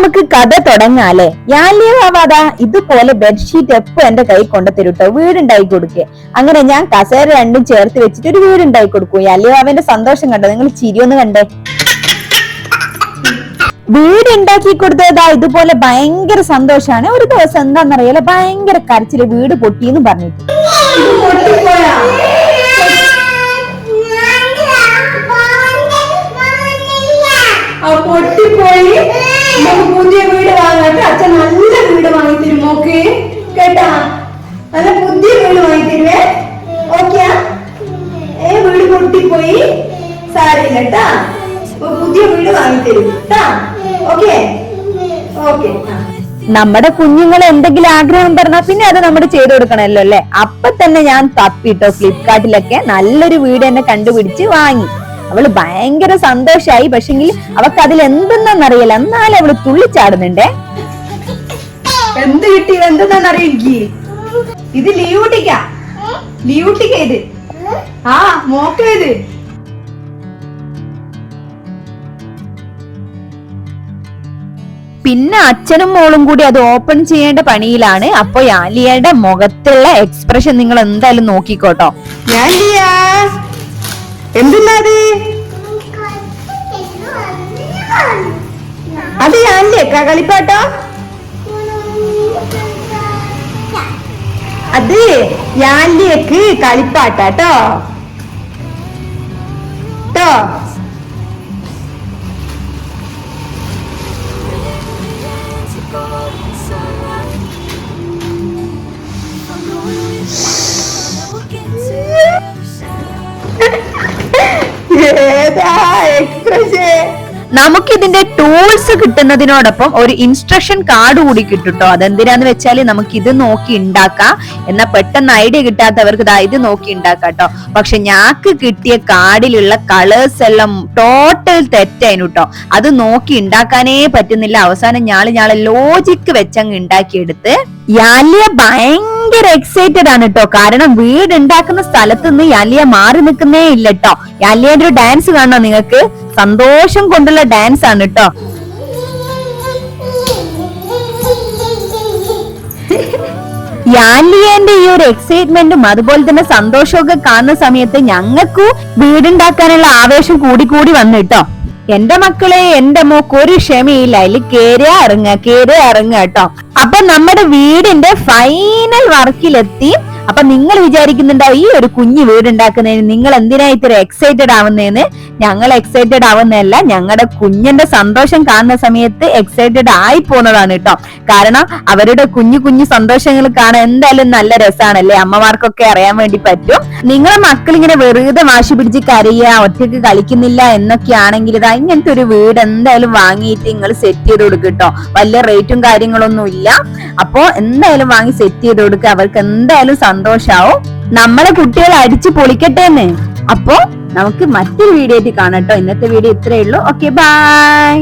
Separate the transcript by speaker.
Speaker 1: നമുക്ക് കഥ തുടങ്ങാല്ലേ. യാലിയവാദ ഇതുപോലെ ബെഡ്ഷീറ്റ് എപ്പോ എന്റെ കൈ കൊണ്ടുതരുട്ടോ, വീടുണ്ടാക്കി കൊടുക്കേ. അങ്ങനെ ഞാൻ കസേര രണ്ടും ചേർത്ത് വെച്ചിട്ട് ഒരു വീടുണ്ടാക്കി കൊടുക്കും. യാലിയവാവന്റെ സന്തോഷം കണ്ടോ, നിങ്ങൾ ചിരിയൊന്ന് കണ്ടേ. വീടുണ്ടാക്കി കൊടുത്തതാ ഇതുപോലെ ഭയങ്കര സന്തോഷാണ്. ഒരു ദിവസം എന്താന്നറിയാലോ, ഭയങ്കര കരച്ചില്, വീട് പൊട്ടിന്ന് പറഞ്ഞിട്ട്.
Speaker 2: പൊട്ടിപ്പോയി, പുതിയ വീട് വാങ്ങട്ടെ. അച്ഛൻ നല്ല വീട് വാങ്ങി തരും മോക്ക്, കേട്ടാ? നല്ല പുതിയ വീട് വാങ്ങി തരുവേ. ഓക്കെയാ? വീട് പൊട്ടിപ്പോയി, സാരില്ല കേട്ടാ. പുതിയ വീട് വാങ്ങി തരും കേട്ടാ. Okay okay.
Speaker 1: നമ്മുടെ കുഞ്ഞുങ്ങൾ എന്തെങ്കിലും ആഗ്രഹം പറഞ്ഞാൽ പിന്നെ അത് നമ്മൾ ചെയ്തു കൊടുക്കണല്ലോ അല്ലെ. അപ്പൊ തന്നെ ഞാൻ തപ്പിട്ടോ ഫ്ലിപ്കാർട്ടിലൊക്കെ നല്ലൊരു വീട് എന്നെ കണ്ടുപിടിച്ച് വാങ്ങി. അവള് ഭയങ്കര സന്തോഷായി. പക്ഷെങ്കിൽ അവക്ക് അതിൽ എന്തെന്നറിയില്ല, എന്നാലും അവള് തുള്ളിച്ചാടുന്നുണ്ടേ.
Speaker 2: എന്ത് കിട്ടി എന്തെന്നറിയില്ലേ? ഇത് ലീവുട്ടിക്ക, ലീവുട്ടിക്ക ഇത്. ആ മോക്ക ഇത്.
Speaker 1: പിന്നെ അച്ഛനും മോളും കൂടി അത് ഓപ്പൺ ചെയ്യേണ്ട പണിയിലാണ്. അപ്പൊ യാലിയയുടെ മുഖത്തുള്ള എക്സ്പ്രഷൻ നിങ്ങൾ എന്തായാലും നോക്കിക്കോട്ടോ.
Speaker 2: എന്തിനാത്? അത് ഞാനില്ലേ കളിപ്പാട്ടോ? അത് യാലിയക്ക് കളിപ്പാട്ടോ ട്ടോ.
Speaker 1: നമുക്കിതിന്റെ ടൂൾസ് കിട്ടുന്നതിനോടൊപ്പം ഒരു ഇൻസ്ട്രക്ഷൻ കാർഡ് കൂടി കിട്ടുട്ടോ. അതെന്തിനാന്ന് വെച്ചാല് നമുക്ക് ഇത് നോക്കി ഉണ്ടാക്കാം. എന്നാ പെട്ടെന്ന് ഐഡിയ കിട്ടാത്തവർക്ക് ഇത് നോക്കി ഉണ്ടാക്കാട്ടോ. പക്ഷെ ഞാക്ക് കിട്ടിയ കാർഡിലുള്ള കളേഴ്സ് എല്ലാം ടോട്ടൽ തെറ്റായിരുന്നു കേട്ടോ. അത് നോക്കി ഉണ്ടാക്കാനേ പറ്റുന്നില്ല. അവസാനം ഞാള് ലോജിക്ക് വെച്ചങ്ങ് ഉണ്ടാക്കിയെടുത്ത്. യാലിയ ഭയങ്കര എക്സൈറ്റഡ് ആണ് കേട്ടോ. കാരണം വീട് ഉണ്ടാക്കുന്ന സ്ഥലത്ത് നിന്ന് യാലിയ മാറി നിൽക്കുന്നേ ഇല്ല കേട്ടോ. യാലിയന്റെ ഒരു ഡാൻസ് കാണണോ നിങ്ങൾക്ക്? സന്തോഷം കൊണ്ടുള്ള ഡാൻസ് ആണ് കേട്ടോ. യാലിയന്റെ ഈ ഒരു എക്സൈറ്റ്മെന്റും അതുപോലെ തന്നെ സന്തോഷമൊക്കെ കാണുന്ന സമയത്ത് ഞങ്ങൾക്കും വീടുണ്ടാക്കാനുള്ള ആവേശം കൂടി വന്നു കേട്ടോ. എന്റെ മക്കളെ, എന്റെ മോക്ക് ഒരു ക്ഷമയില്ല. അതിൽ കേറിയ ഇറങ്ങ കേട്ടോ. അപ്പൊ നമ്മുടെ വീടിന്റെ ഫൈനൽ വർക്കിലെത്തി. അപ്പൊ നിങ്ങൾ വിചാരിക്കുന്നുണ്ടാവും ഈ ഒരു കുഞ്ഞു വീടുണ്ടാക്കുന്നതിന് നിങ്ങൾ എന്തിനാ ഇത്ര എക്സൈറ്റഡ് ആവുന്നതെന്ന്. ഞങ്ങൾ എക്സൈറ്റഡ് ആവുന്നതല്ല, ഞങ്ങളുടെ കുഞ്ഞിന്റെ സന്തോഷം കാണുന്ന സമയത്ത് എക്സൈറ്റഡ് ആയി പോകുന്നതാണ് കേട്ടോ. കാരണം അവരുടെ കുഞ്ഞു സന്തോഷങ്ങൾ കാണാൻ എന്തായാലും നല്ല രസമാണല്ലേ. അമ്മമാർക്കൊക്കെ അറിയാൻ വേണ്ടി പറ്റും. നിങ്ങളെ മക്കൾ ഇങ്ങനെ വെറുതെ വാശി പിടിച്ച് കരയുക, ഒറ്റയ്ക്ക് കളിക്കുന്നില്ല എന്നൊക്കെ ആണെങ്കിൽ ഇങ്ങനത്തെ ഒരു വീട് എന്തായാലും വാങ്ങിയിട്ട് നിങ്ങൾ സെറ്റ് ചെയ്ത് കൊടുക്കും കേട്ടോ. വലിയ റേറ്റും കാര്യങ്ങളൊന്നും ഇല്ല. അപ്പൊ എന്തായാലും വാങ്ങി സെറ്റ് ചെയ്ത് കൊടുക്കുക. അവർക്ക് എന്തായാലും സന്തോഷാവും. നമ്മളെ കുട്ടികൾ അടിച്ചു പൊളിക്കട്ടെ എന്ന്. അപ്പൊ നമുക്ക് മറ്റൊരു വീഡിയോ ആയിട്ട് കാണാം കേട്ടോ. ഇന്നത്തെ വീഡിയോ ഇത്രയേ ഉള്ളൂ. Okay, by.